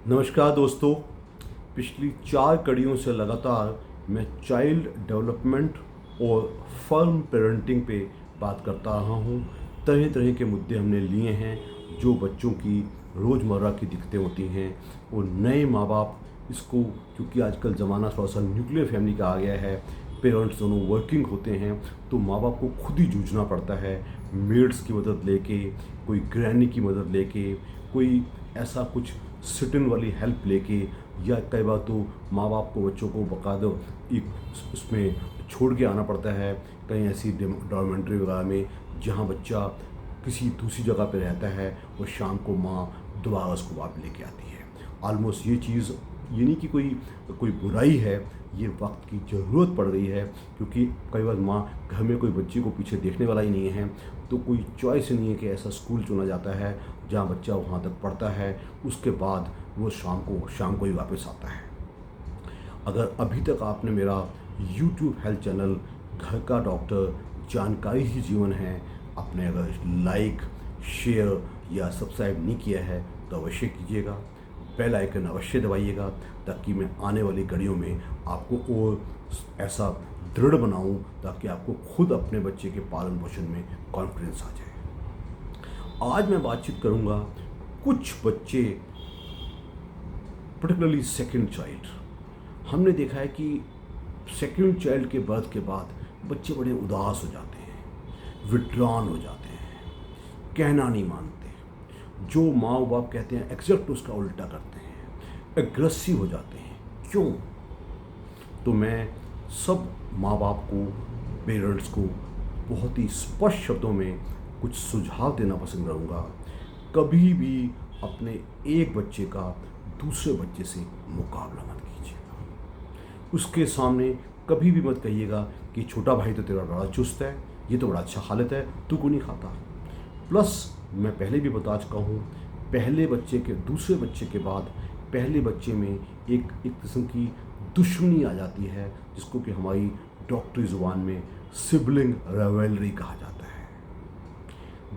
नमस्कार दोस्तों। पिछली 4 कड़ियों से लगातार मैं चाइल्ड डेवलपमेंट और फर्म पेरेंटिंग पे बात करता रहा हूँ। तरह तरह के मुद्दे हमने लिए हैं जो बच्चों की रोज़मर्रा की दिक्कतें होती हैं और नए माँ बाप इसको, क्योंकि आजकल ज़माना थोड़ा सा न्यूक्लियर फैमिली का आ गया है, पेरेंट्स दोनों वर्किंग होते हैं, तो माँ बाप को खुद ही जूझना पड़ता है। मेड्स की मदद लेके, कोई ग्रैनी की मदद लेके, कोई ऐसा कुछ सिट इन वाली हेल्प लेके, या कई बार तो माँ बाप को बच्चों को बकायदा एक उसमें छोड़ के आना पड़ता है, कहीं ऐसी डॉर्मेंट्री वगैरह में जहाँ बच्चा किसी दूसरी जगह पे रहता है और शाम को माँ दोबारा उसको वापस लेके आती है। ऑलमोस्ट ये चीज़, ये नहीं कि कोई कोई बुराई है, ये वक्त की ज़रूरत पड़ गई है, क्योंकि कई बार माँ घर में कोई बच्चे को पीछे देखने वाला ही नहीं है, तो कोई चॉइस ही नहीं है कि ऐसा स्कूल चुना जाता है जहाँ बच्चा वहाँ तक पढ़ता है, उसके बाद वो शाम को ही वापस आता है। अगर अभी तक आपने मेरा यूट्यूब हेल्थ चैनल घर का डॉक्टर जानकारी ही जीवन है, आपने अगर लाइक, शेयर या सब्सक्राइब नहीं किया है तो अवश्य कीजिएगा। बेल आइकन अवश्य दबाइएगा ताकि मैं आने वाली कड़ियों में आपको और ऐसा दृढ़ बनाऊं ताकि आपको खुद अपने बच्चे के पालन पोषण में कॉन्फिडेंस आ जाए। आज मैं बातचीत करूंगा कुछ बच्चे, पर्टिकुलरली सेकंड चाइल्ड। हमने देखा है कि सेकंड चाइल्ड के बर्थ के बाद बच्चे बड़े उदास हो जाते हैं, विड्रॉन हो जाते हैं, कहना नहीं मानते, जो माँ बाप कहते हैं एग्जैक्ट उसका उल्टा करते हैं, एग्रेसिव हो जाते हैं। क्यों? तो मैं सब माँ बाप को, पेरेंट्स को बहुत ही स्पष्ट शब्दों में कुछ सुझाव देना पसंद करूँगा। कभी भी अपने एक बच्चे का दूसरे बच्चे से मुकाबला मत कीजिएगा। उसके सामने कभी भी मत कहिएगा कि छोटा भाई तो तेरा बड़ा चुस्त है, ये तो बड़ा अच्छा खा लेता है, तू क्यों नहीं खाता। प्लस मैं पहले भी बता चुका हूँ, पहले बच्चे के दूसरे बच्चे के बाद पहले बच्चे में एक किस्म की दुश्मनी आ जाती है, जिसको कि हमारी डॉक्टरी ज़ुबान में सिबलिंग राइवलरी कहा जाता है।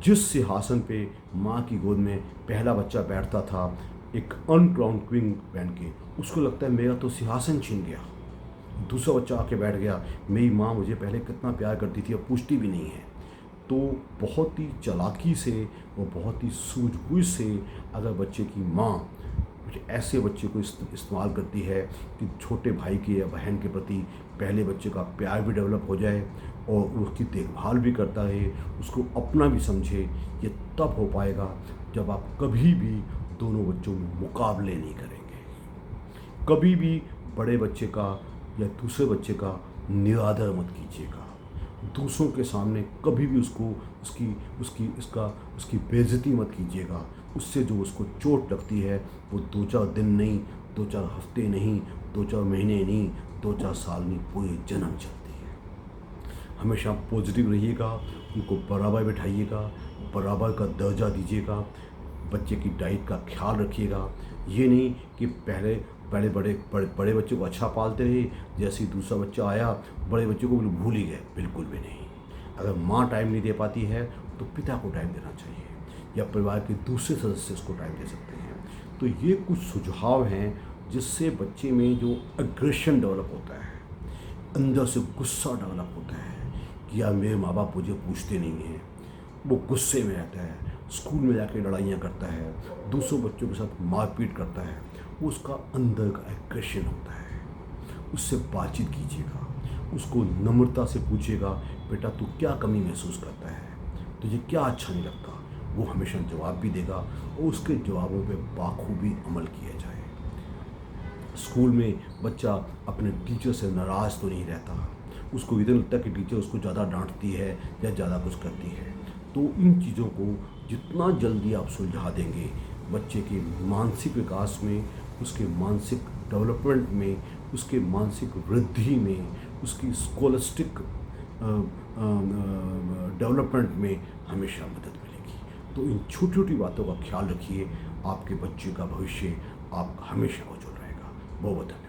जिस सिंहासन पे माँ की गोद में पहला बच्चा बैठता था एक अनक्राउंड क्वीन बन के, उसको लगता है मेरा तो सिंहासन छीन गया। दूसरा बच्चा आके बैठ गया, मेरी माँ मुझे पहले कितना प्यार करती थी, अब पूछती भी नहीं है। तो बहुत ही चालाकी से और बहुत ही सूझबूझ से अगर बच्चे की माँ कुछ ऐसे बच्चे को इस्तेमाल करती है कि छोटे भाई के या बहन के प्रति पहले बच्चे का प्यार भी डेवलप हो जाए और उसकी देखभाल भी करता रहे, उसको अपना भी समझे, ये तब हो पाएगा जब आप कभी भी दोनों बच्चों में मुकाबले नहीं करेंगे। कभी भी बड़े बच्चे का या दूसरे बच्चे का निरादर मत कीजिएगा। दूसरों के सामने कभी भी उसकी बेइज्जती मत कीजिएगा। उससे जो उसको चोट लगती है वो 2-4 दिन नहीं, 2-4 हफ्ते नहीं, 2-4 महीने नहीं, 2-4 साल नहीं, पूरे जन्म चलती है। हमेशा पॉजिटिव रहिएगा, उनको बराबर बिठाइएगा, बराबर का दर्जा दीजिएगा, बच्चे की डाइट का ख्याल रखिएगा। ये नहीं कि पहले बड़े बच्चे को अच्छा पालते रहे, जैसे ही दूसरा बच्चा आया बड़े बच्चे को बिल्कुल भूल ही गए। बिल्कुल भी नहीं। अगर माँ टाइम नहीं दे पाती है तो पिता को टाइम देना चाहिए, या परिवार के दूसरे सदस्य उसको टाइम दे सकते हैं। तो ये कुछ सुझाव हैं जिससे बच्चे में जो एग्रेशन डेवलप होता है, अंदर से गुस्सा डेवलप होता है कि यार मेरे माँ बाप मुझे पूछते नहीं हैं, वो गुस्से में रहता है, स्कूल में जाके लड़ाइयाँ करता है, दूसरों बच्चों के साथ मारपीट करता है, वो उसका अंदर का एग्रेशन होता है। उससे बातचीत कीजिएगा, उसको नम्रता से पूछिएगा, बेटा तू क्या कमी महसूस करता है, तुझे क्या अच्छा नहीं लगता। वो हमेशा जवाब भी देगा और उसके जवाबों पे बाखूबी अमल किया जाए। स्कूल में बच्चा अपने टीचर से नाराज़ तो नहीं रहता, उसको इधर लगता है कि टीचर उसको ज़्यादा डांटती है या ज़्यादा कुछ करती है। तो इन चीज़ों को जितना जल्दी आप सुलझा देंगे, बच्चे के मानसिक विकास में, उसके मानसिक डेवलपमेंट में, उसके मानसिक वृद्धि में, उसकी स्कॉलस्टिक डेवलपमेंट में हमेशा मदद मिलेगी। तो इन छोटी छोटी बातों का ख्याल रखिए, आपके बच्चे का भविष्य आप हमेशा उज्जवल रहेगा। बहुत बहुत धन्यवाद।